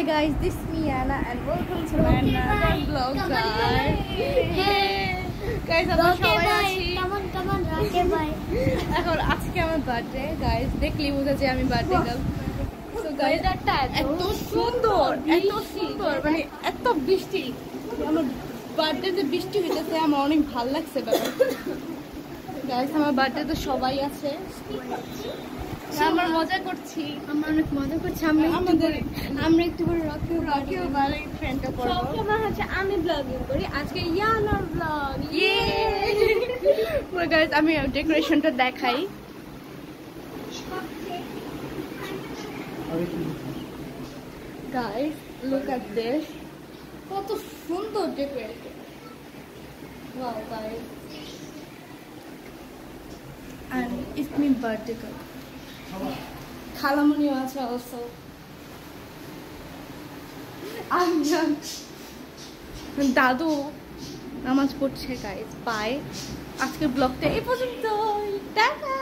Hi guys, this is me Anna and welcome to another vlog guys. Guys, আমরা সবাই আছি। Come on, okay bye. এখন আজকে আমার বার্থডে গাইস, দেখলেই বোঝা যায় আমি বার্থডে গার্ল। সো গাইস, এত সুন্দর মানে এত বৃষ্টি, আমার বার্থডে যে বৃষ্টি হইতেছে আমার অনেক ভালো লাগছে ব্যাপার। গাইস, আমার বার্থডে তো সবাই আছে, আমরা মজা করছি, আমরা অনেক মজা করছি। আমরা একটু করে রকিও বারে ফ্রেন্ডটা করব। সবসময় হচ্ছে আমি ব্লগিং করি, আজকে ইয়ানার ব্লগ। গাইস, আমি ডেকোরেশনটা দেখাই। গাইস, লুক এট দিস, কত সুন্দর decoration. Wow guys, and it's my birthday girl. খালামণিও আছে অলসো। দাদু নামাজ পড়ছে গাইস। বাই, আজকের ব্লগটা এই পর্যন্ত। টাটা।